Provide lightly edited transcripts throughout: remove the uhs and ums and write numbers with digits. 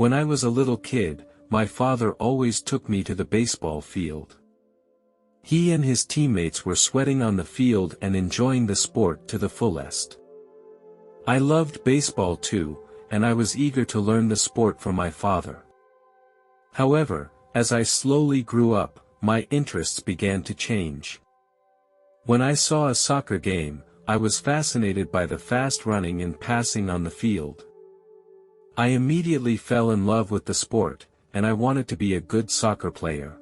When I was a little kid, my father always took me to the baseball field. He and his teammates were sweating on the field and enjoying the sport to the fullest. I loved baseball too, and I was eager to learn the sport from my father. However, as I slowly grew up, my interests began to change. When I saw a soccer game, I was fascinated by the fast running and passing on the field. I immediately fell in love with the sport, and I wanted to be a good soccer player.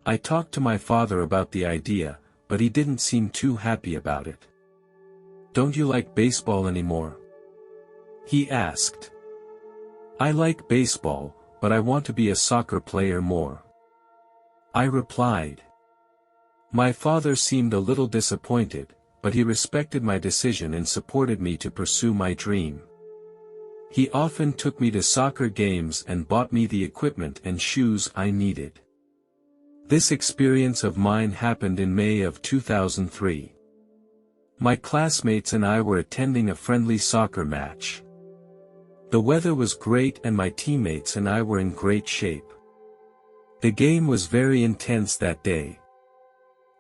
I talked to my father about the idea, but he didn't seem too happy about it. "Don't you like baseball anymore?" he asked. "I like baseball, but I want to be a soccer player more," I replied. My father seemed a little disappointed, but he respected my decision and supported me to pursue my dream. He often took me to soccer games and bought me the equipment and shoes I needed. This experience of mine happened in May of 2003. My classmates and I were attending a friendly soccer match. The weather was great and my teammates and I were in great shape. The game was very intense that day.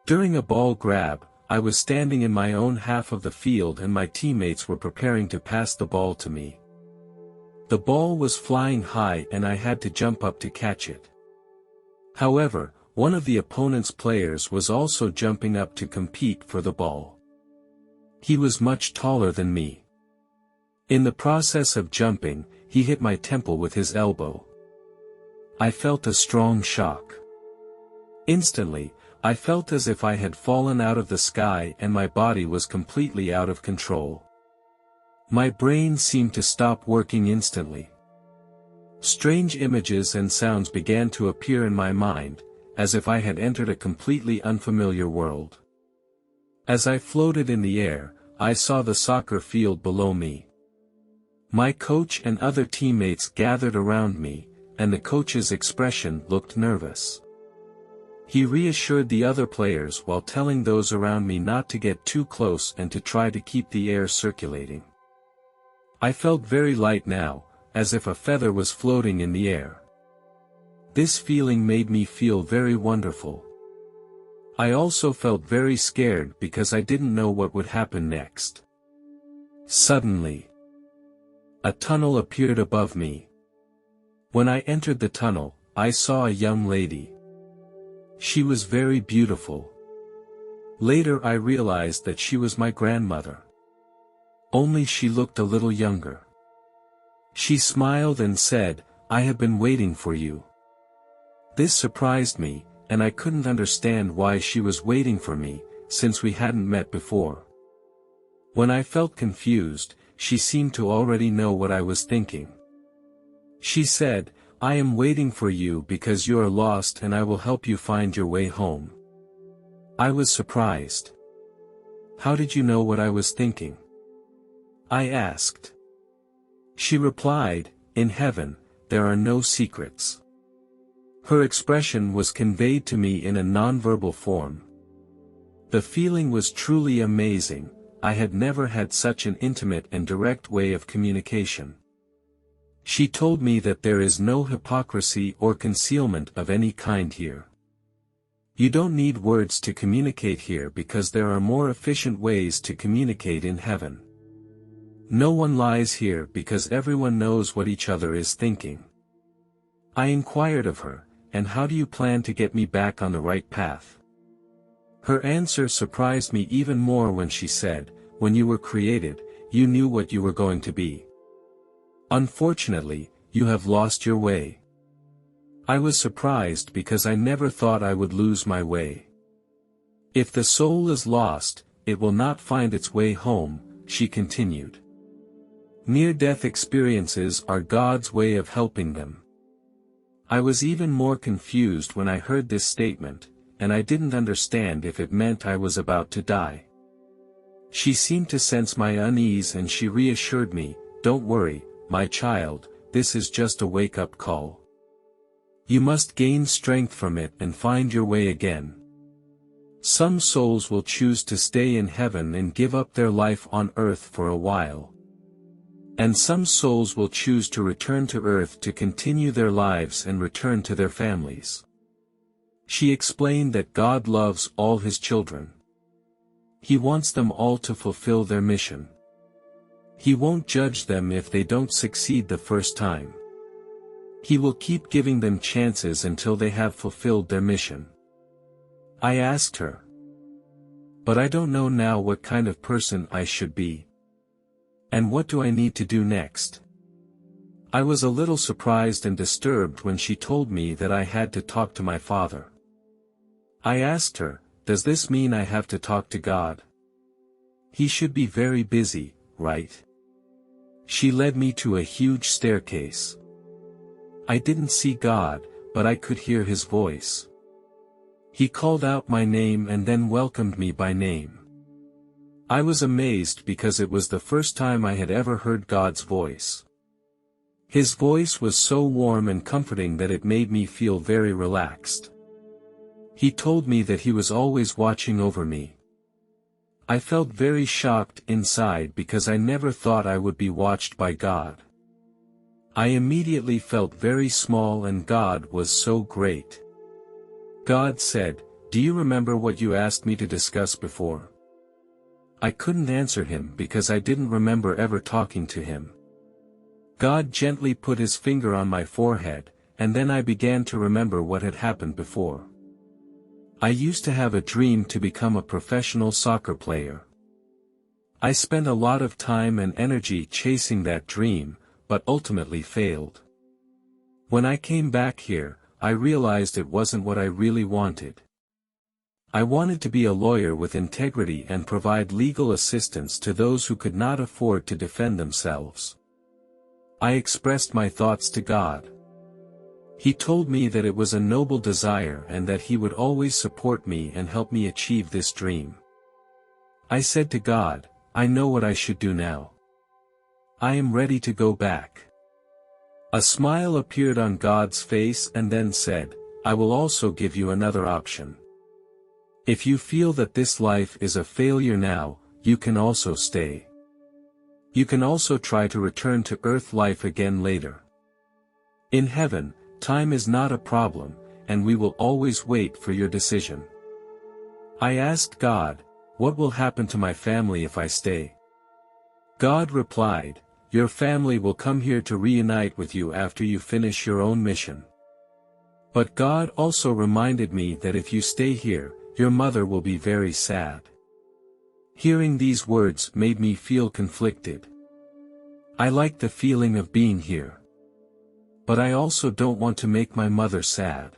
During a ball grab, I was standing in my own half of the field and my teammates were preparing to pass the ball to me. The ball was flying high and I had to jump up to catch it. However, one of the opponent's players was also jumping up to compete for the ball. He was much taller than me. In the process of jumping, he hit my temple with his elbow. I felt a strong shock. Instantly, I felt as if I had fallen out of the sky and my body was completely out of control. My brain seemed to stop working instantly. Strange images and sounds began to appear in my mind, as if I had entered a completely unfamiliar world. As I floated in the air, I saw the soccer field below me. My coach and other teammates gathered around me, and the coach's expression looked nervous. He reassured the other players while telling those around me not to get too close and to try to keep the air circulating. I felt very light now, as if a feather was floating in the air. This feeling made me feel very wonderful. I also felt very scared because I didn't know what would happen next. Suddenly, a tunnel appeared above me. When I entered the tunnel, I saw a young lady. She was very beautiful. Later I realized that she was my grandmother. Only she looked a little younger. She smiled and said, "I have been waiting for you." This surprised me, and I couldn't understand why she was waiting for me, since we hadn't met before. When I felt confused, she seemed to already know what I was thinking. She said, "I am waiting for you because you are lost and I will help you find your way home." I was surprised. "How did you know what I was thinking?" I asked. She replied, "In heaven, there are no secrets." Her expression was conveyed to me in a nonverbal form. The feeling was truly amazing. I had never had such an intimate and direct way of communication. She told me that there is no hypocrisy or concealment of any kind here. You don't need words to communicate here because there are more efficient ways to communicate in heaven. No one lies here because everyone knows what each other is thinking. I inquired of her, "And how do you plan to get me back on the right path?" Her answer surprised me even more when she said, "When you were created, you knew what you were going to be. Unfortunately, you have lost your way." I was surprised because I never thought I would lose my way. "If the soul is lost, it will not find its way home," she continued. Near-death experiences are God's way of helping them. I was even more confused when I heard this statement, and I didn't understand if it meant I was about to die. She seemed to sense my unease and she reassured me, "Don't worry, my child, this is just a wake-up call. You must gain strength from it and find your way again. Some souls will choose to stay in heaven and give up their life on earth for a while. And some souls will choose to return to Earth to continue their lives and return to their families. She explained that God loves all His children. He wants them all to fulfill their mission. He won't judge them if they don't succeed the first time. He will keep giving them chances until they have fulfilled their mission. I asked her, "But I don't know now what kind of person I should be. And what do I need to do next?" I was a little surprised and disturbed when she told me that I had to talk to my father. I asked her, "Does this mean I have to talk to God? He should be very busy, right?" She led me to a huge staircase. I didn't see God, but I could hear His voice. He called out my name and then welcomed me by name. I was amazed because it was the first time I had ever heard God's voice. His voice was so warm and comforting that it made me feel very relaxed. He told me that He was always watching over me. I felt very shocked inside because I never thought I would be watched by God. I immediately felt very small and God was so great. God said, "Do you remember what you asked me to discuss before?" I couldn't answer Him because I didn't remember ever talking to Him. God gently put His finger on my forehead, and then I began to remember what had happened before. I used to have a dream to become a professional soccer player. I spent a lot of time and energy chasing that dream, but ultimately failed. When I came back here, I realized it wasn't what I really wanted. I wanted to be a lawyer with integrity and provide legal assistance to those who could not afford to defend themselves. I expressed my thoughts to God. He told me that it was a noble desire and that He would always support me and help me achieve this dream. I said to God, "I know what I should do now. I am ready to go back." A smile appeared on God's face and then said, "I will also give you another option. If you feel that this life is a failure now, you can also stay. You can also try to return to earth life again later. In heaven, time is not a problem, and we will always wait for your decision." I asked God, "What will happen to my family if I stay?" God replied, "Your family will come here to reunite with you after you finish your own mission." But God also reminded me that if you stay here, your mother will be very sad. Hearing these words made me feel conflicted. I like the feeling of being here. But I also don't want to make my mother sad.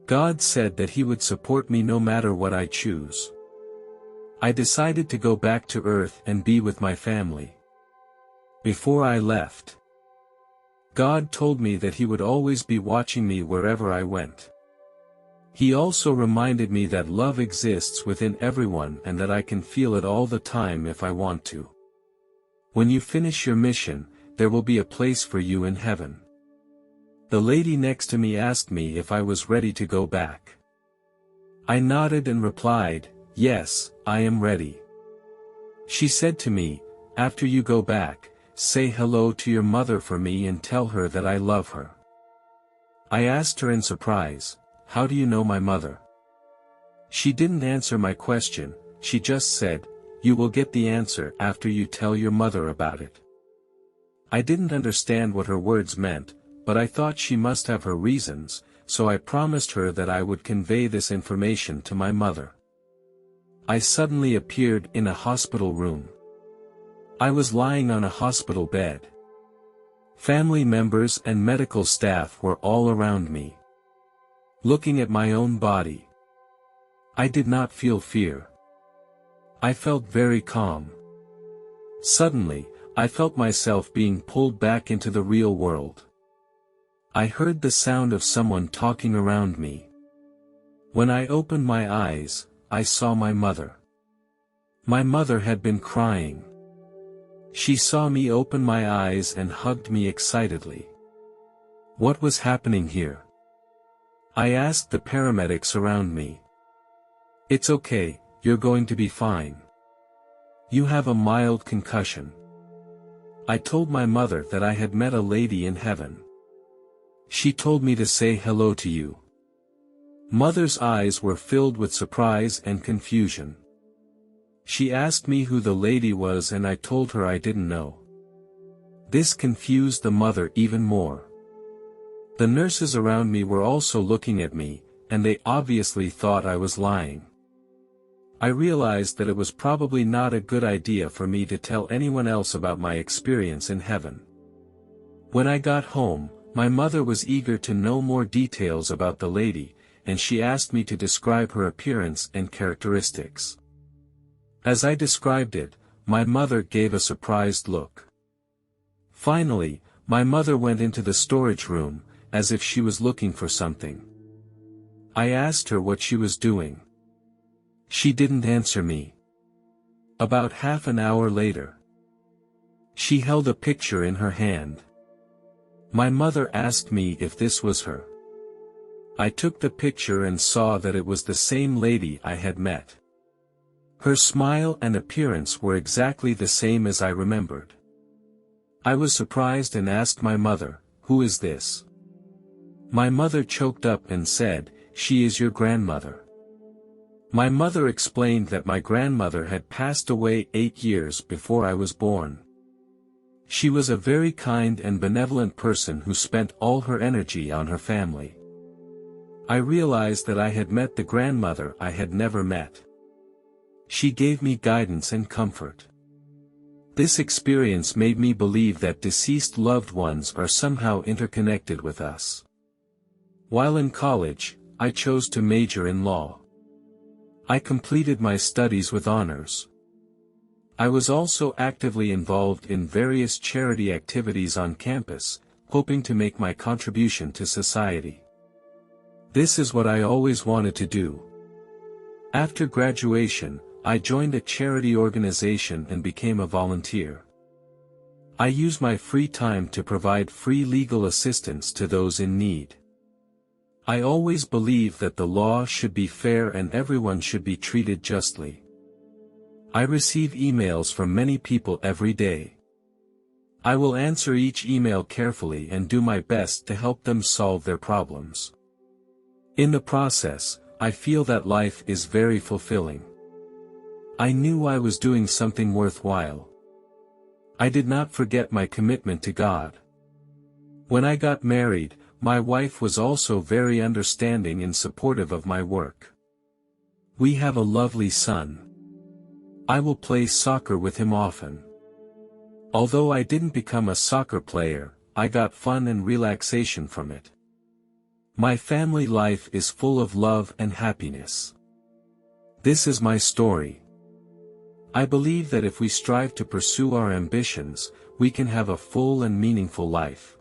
God said that He would support me no matter what I choose. I decided to go back to Earth and be with my family. Before I left, God told me that He would always be watching me wherever I went. He also reminded me that love exists within everyone and that I can feel it all the time if I want to. When you finish your mission, there will be a place for you in heaven. The lady next to me asked me if I was ready to go back. I nodded and replied, "Yes, I am ready." She said to me, "After you go back, say hello to your mother for me and tell her that I love her." I asked her in surprise, "How do you know my mother?" She didn't answer my question, she just said, "You will get the answer after you tell your mother about it." I didn't understand what her words meant, but I thought she must have her reasons, so I promised her that I would convey this information to my mother. I suddenly appeared in a hospital room. I was lying on a hospital bed. Family members and medical staff were all around me. Looking at my own body, I did not feel fear. I felt very calm. Suddenly, I felt myself being pulled back into the real world. I heard the sound of someone talking around me. When I opened my eyes, I saw my mother. My mother had been crying. She saw me open my eyes and hugged me excitedly. What was happening here? I asked the paramedics around me. "It's okay, you're going to be fine. You have a mild concussion. I told my mother that I had met a lady in heaven. She told me to say hello to you. Mother's eyes were filled with surprise and confusion. She asked me who the lady was and I told her I didn't know. This confused the mother even more. The nurses around me were also looking at me, and they obviously thought I was lying. I realized that it was probably not a good idea for me to tell anyone else about my experience in heaven. When I got home, my mother was eager to know more details about the lady, and she asked me to describe her appearance and characteristics. As I described it, my mother gave a surprised look. Finally, my mother went into the storage room, as if she was looking for something. I asked her what she was doing. She didn't answer me. About half an hour later, she held a picture in her hand. My mother asked me if this was her. I took the picture and saw that it was the same lady I had met. Her smile and appearance were exactly the same as I remembered. I was surprised and asked my mother, "Who is this?" My mother choked up and said, "She is your grandmother." My mother explained that my grandmother had passed away 8 years before I was born. She was a very kind and benevolent person who spent all her energy on her family. I realized that I had met the grandmother I had never met. She gave me guidance and comfort. This experience made me believe that deceased loved ones are somehow interconnected with us. While in college, I chose to major in law. I completed my studies with honors. I was also actively involved in various charity activities on campus, hoping to make my contribution to society. This is what I always wanted to do. After graduation, I joined a charity organization and became a volunteer. I use my free time to provide free legal assistance to those in need. I always believe that the law should be fair and everyone should be treated justly. I receive emails from many people every day. I will answer each email carefully and do my best to help them solve their problems. In the process, I feel that life is very fulfilling. I knew I was doing something worthwhile. I did not forget my commitment to God. When I got married, my wife was also very understanding and supportive of my work. We have a lovely son. I will play soccer with him often. Although I didn't become a soccer player, I got fun and relaxation from it. My family life is full of love and happiness. This is my story. I believe that if we strive to pursue our ambitions, we can have a full and meaningful life.